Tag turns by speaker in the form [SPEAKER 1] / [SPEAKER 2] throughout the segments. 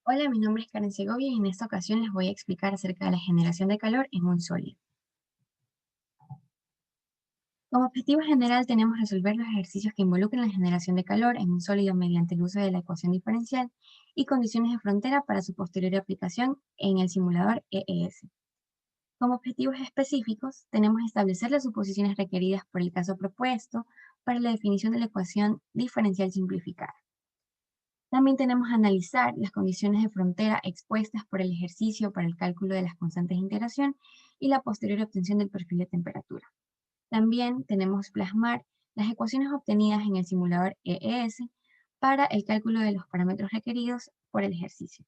[SPEAKER 1] Hola, mi nombre es Karen Segovia y en esta ocasión les voy a explicar acerca de la generación de calor en un sólido. Como objetivo general tenemos resolver los ejercicios que involucran la generación de calor en un sólido mediante el uso de la ecuación diferencial y condiciones de frontera para su posterior aplicación en el simulador EES. Como objetivos específicos tenemos establecer las suposiciones requeridas por el caso propuesto para la definición de la ecuación diferencial simplificada. También tenemos que analizar las condiciones de frontera expuestas por el ejercicio para el cálculo de las constantes de integración y la posterior obtención del perfil de temperatura. También tenemos que plasmar las ecuaciones obtenidas en el simulador EES para el cálculo de los parámetros requeridos por el ejercicio.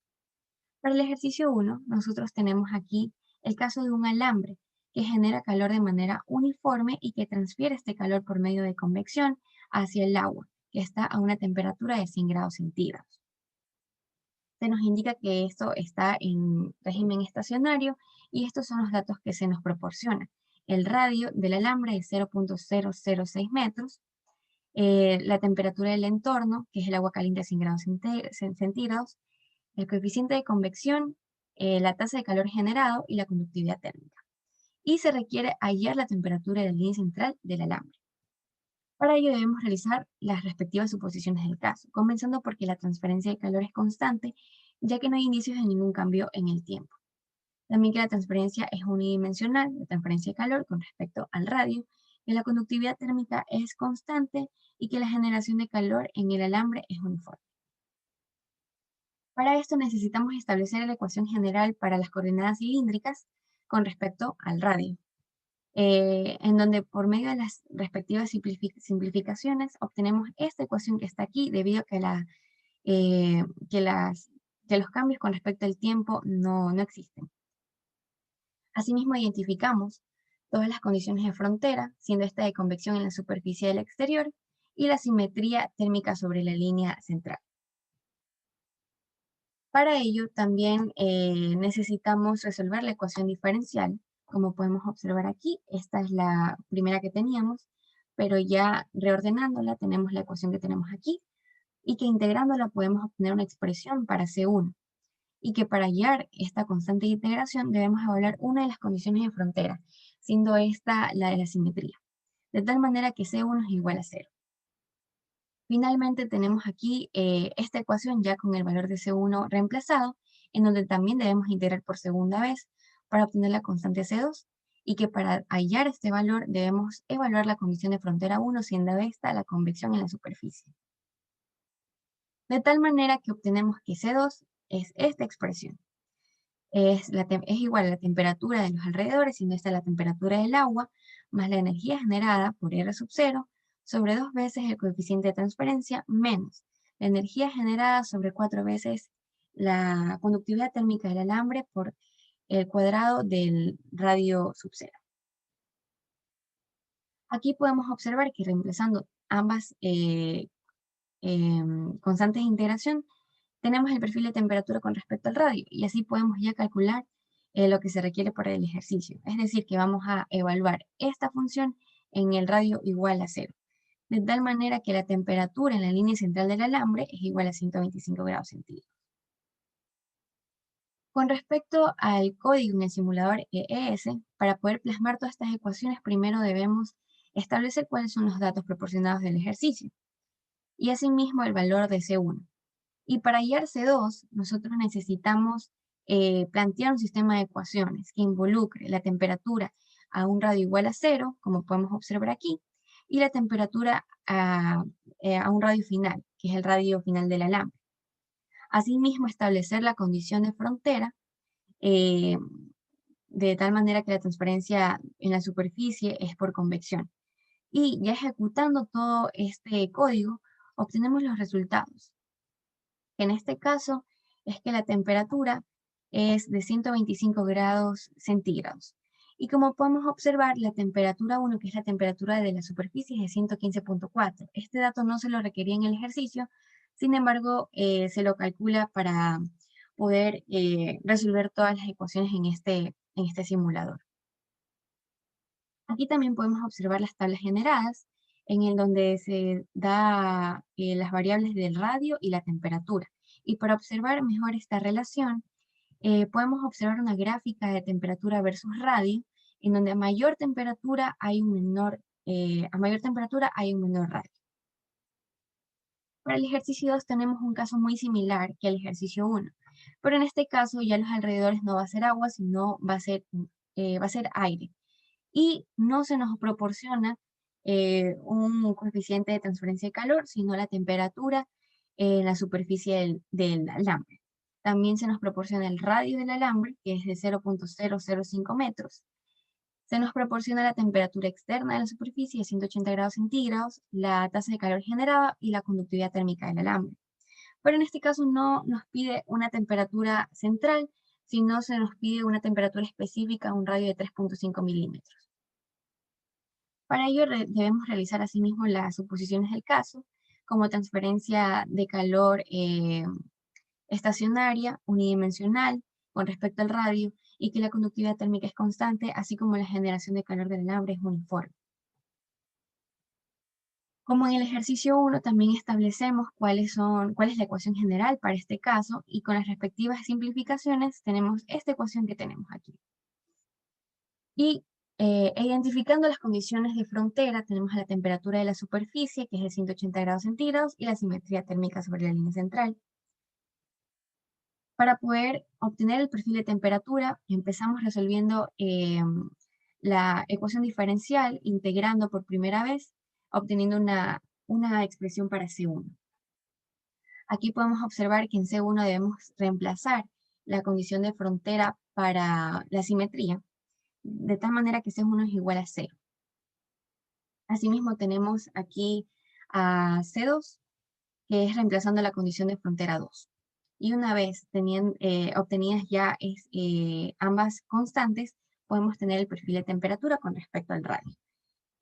[SPEAKER 1] Para el ejercicio 1, nosotros tenemos aquí el caso de un alambre que genera calor de manera uniforme y que transfiere este calor por medio de convección hacia el agua, que está a una temperatura de 100 grados centígrados. Se nos indica que esto está en régimen estacionario y estos son los datos que se nos proporcionan. El radio del alambre es 0.006 metros, la temperatura del entorno, que es el agua caliente a 100 grados centígrados, el coeficiente de convección, la tasa de calor generado y la conductividad térmica. Y se requiere hallar la temperatura de la línea central del alambre. Para ello debemos realizar las respectivas suposiciones del caso, comenzando porque la transferencia de calor es constante, ya que no hay indicios de ningún cambio en el tiempo. También que la transferencia es unidimensional, la transferencia de calor con respecto al radio, que la conductividad térmica es constante y que la generación de calor en el alambre es uniforme. Para esto necesitamos establecer la ecuación general para las coordenadas cilíndricas con respecto al radio, en donde por medio de las respectivas simplificaciones obtenemos esta ecuación que está aquí debido a eh, que, las, que los cambios con respecto al tiempo no existen. Asimismo, identificamos todas las condiciones de frontera, siendo esta de convección en la superficie del exterior y la simetría térmica sobre la línea central. Para ello, también necesitamos resolver la ecuación diferencial. Como podemos observar aquí, esta es la primera que teníamos, pero ya reordenándola tenemos la ecuación que tenemos aquí y que integrándola podemos obtener una expresión para C1 y que para hallar esta constante de integración debemos evaluar una de las condiciones de frontera, siendo esta la de la simetría, de tal manera que C1 es igual a 0. Finalmente tenemos aquí esta ecuación ya con el valor de C1 reemplazado, en donde también debemos integrar por segunda vez para obtener la constante C2, y que para hallar este valor debemos evaluar la condición de frontera 1, siendo esta la convección en la superficie. De tal manera que obtenemos que C2 es esta expresión. Es igual a la temperatura de los alrededores, siendo esta la temperatura del agua, más la energía generada por R sub 0, sobre 2 veces el coeficiente de transferencia, menos la energía generada sobre 4 veces la conductividad térmica del alambre por el cuadrado del radio sub 0. Aquí podemos observar que reemplazando ambas constantes de integración, tenemos el perfil de temperatura con respecto al radio y así podemos ya calcular lo que se requiere para el ejercicio. Es decir, que vamos a evaluar esta función en el radio igual a 0, de tal manera que la temperatura en la línea central del alambre es igual a 125 grados centígrados. Con respecto al código en el simulador EES, para poder plasmar todas estas ecuaciones, primero debemos establecer cuáles son los datos proporcionados del ejercicio y asimismo el valor de C1. Y para hallar C2, nosotros necesitamos plantear un sistema de ecuaciones que involucre la temperatura a un radio igual a 0, como podemos observar aquí, y la temperatura a un radio final, que es el radio final del alambre. Asimismo, establecer la condición de frontera, eh, de tal manera que la transferencia en la superficie es por convección. Y ya ejecutando todo este código, obtenemos los resultados. En este caso es que la temperatura es de 125 grados centígrados. Y como podemos observar, la temperatura 1, que es la temperatura de la superficie, es de 115.4. Este dato no se lo requería en el ejercicio, sin embargo, se lo calcula para poder resolver todas las ecuaciones en este simulador. Aquí también podemos observar las tablas generadas, en el donde se da las variables del radio y la temperatura, Y para observar mejor esta relación, podemos observar una gráfica de temperatura versus radio, en donde a mayor temperatura hay un menor radio. Para el ejercicio 2 tenemos un caso muy similar que el ejercicio 1, pero en este caso ya los alrededores no va a ser agua, sino va a ser aire. Y no se nos proporciona un coeficiente de transferencia de calor, sino la temperatura en la superficie del alambre. También se nos proporciona el radio del alambre, que es de 0.005 metros. Se nos proporciona la temperatura externa de la superficie de 180 grados centígrados, la tasa de calor generada y la conductividad térmica del alambre. Pero en este caso no nos pide una temperatura central, sino se nos pide una temperatura específica a un radio de 3.5 milímetros. Para ello debemos realizar asimismo las suposiciones del caso, como transferencia de calor estacionaria, unidimensional, con respecto al radio, y que la conductividad térmica es constante, así como la generación de calor del alambre es uniforme. Como en el ejercicio 1, también establecemos cuál es la ecuación general para este caso, y con las respectivas simplificaciones tenemos esta ecuación que tenemos aquí. Y identificando las condiciones de frontera, tenemos la temperatura de la superficie, que es de 180 grados centígrados, y la simetría térmica sobre la línea central. Para poder obtener el perfil de temperatura, empezamos resolviendo la ecuación diferencial, integrando por primera vez, obteniendo una expresión para C1. Aquí podemos observar que en C1 debemos reemplazar la condición de frontera para la simetría, de tal manera que C1 es igual a 0. Asimismo tenemos aquí a C2, que es reemplazando la condición de frontera 2. Y una vez obtenidas ya ambas constantes, podemos tener el perfil de temperatura con respecto al radio.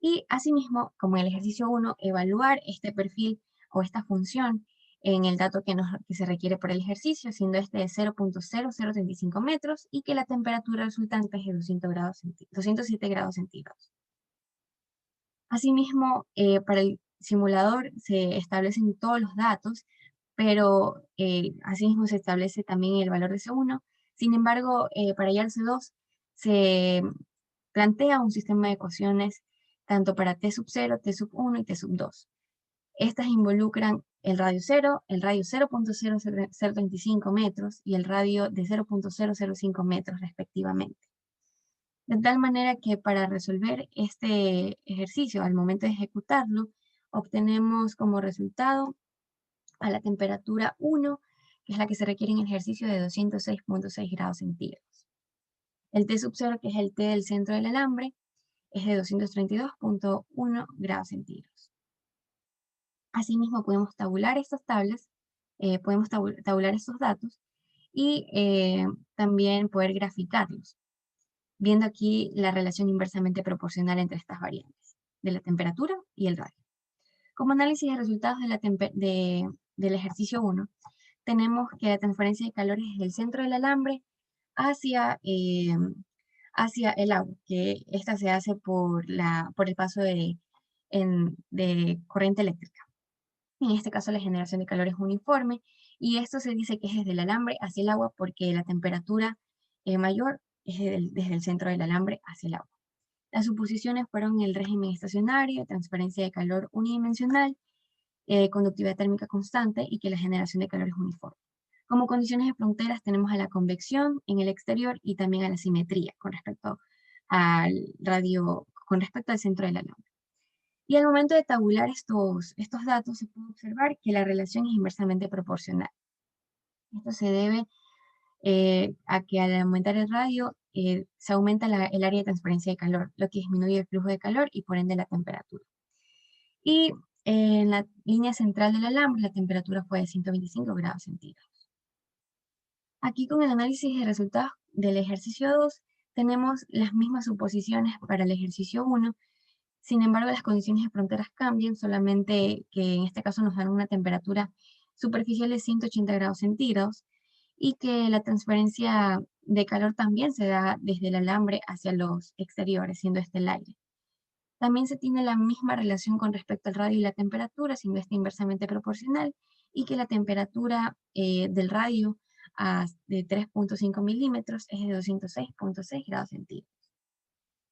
[SPEAKER 1] Y asimismo, como en el ejercicio 1, evaluar este perfil o esta función en el dato que se requiere por el ejercicio, siendo este de 0.0035 metros y que la temperatura resultante es de 207 grados centígrados. Asimismo, para el simulador se establecen todos los datos, pero asimismo se establece también el valor de C1. Sin embargo, para hallar C2 se plantea un sistema de ecuaciones tanto para T sub 0, T sub 1 y T sub 2. Estas involucran el radio 0, el radio 0.0025 metros y el radio de 0.005 metros respectivamente. De tal manera que para resolver este ejercicio, al momento de ejecutarlo, obtenemos como resultado a la temperatura 1, que es la que se requiere en el ejercicio de 206.6 grados centígrados. El T sub 0, que es el T del centro del alambre, es de 232.1 grados centígrados. Asimismo, podemos tabular estas tablas, podemos tabular estos datos y también poder graficarlos, viendo aquí la relación inversamente proporcional entre estas variables, de la temperatura y el radio. Como análisis de resultados del ejercicio 1, tenemos que la transferencia de calor es desde el centro del alambre hacia, hacia el agua, que esta se hace por el paso de corriente eléctrica. En este caso la generación de calor es uniforme y esto se dice que es desde el alambre hacia el agua porque la temperatura mayor es desde el centro del alambre hacia el agua. Las suposiciones fueron el régimen estacionario, transferencia de calor unidimensional, conductividad térmica constante y que la generación de calor es uniforme. Como condiciones de fronteras tenemos a la convección en el exterior y también a la simetría con respecto al centro del alambre. Y al momento de tabular estos datos se puede observar que la relación es inversamente proporcional. Esto se debe a que al aumentar el radio se aumenta el área de transferencia de calor, lo que disminuye el flujo de calor y por ende la temperatura. Y en la línea central del alambre la temperatura fue de 125 grados centígrados. Aquí con el análisis de resultados del ejercicio 2 tenemos las mismas suposiciones para el ejercicio 1. Sin embargo, las condiciones de fronteras cambian, solamente que en este caso nos dan una temperatura superficial de 180 grados centígrados y que la transferencia de calor también se da desde el alambre hacia los exteriores, siendo este el aire. También se tiene la misma relación con respecto al radio y la temperatura, siendo este inversamente proporcional, y que la temperatura del radio de 3,5 milímetros es de 206,6 grados centígrados.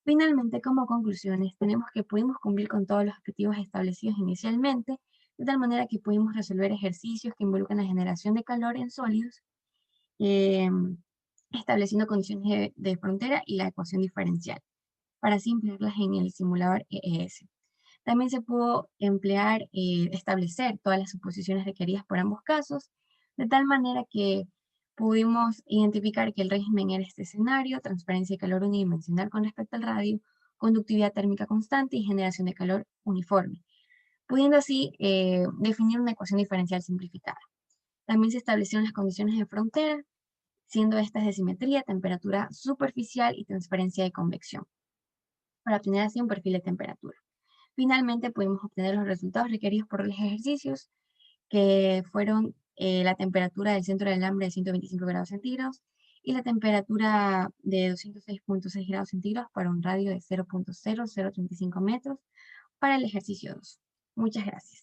[SPEAKER 1] Finalmente, como conclusiones, tenemos que pudimos cumplir con todos los objetivos establecidos inicialmente, de tal manera que pudimos resolver ejercicios que involucran la generación de calor en sólidos, eh, estableciendo condiciones de frontera y la ecuación diferencial, para así emplearlas en el simulador EES. También se pudo emplear, establecer todas las suposiciones requeridas por ambos casos, de tal manera que pudimos identificar que el régimen era este escenario: transferencia de calor unidimensional con respecto al radio, conductividad térmica constante y generación de calor uniforme, pudiendo así definir una ecuación diferencial simplificada. También se establecieron las condiciones de frontera, siendo estas de simetría, temperatura superficial y transferencia de convección, para obtener así un perfil de temperatura. Finalmente pudimos obtener los resultados requeridos por los ejercicios, que fueron la temperatura del centro del alambre de 125 grados centígrados y la temperatura de 206,6 grados centígrados para un radio de 0,0035 metros para el ejercicio 2. Muchas gracias.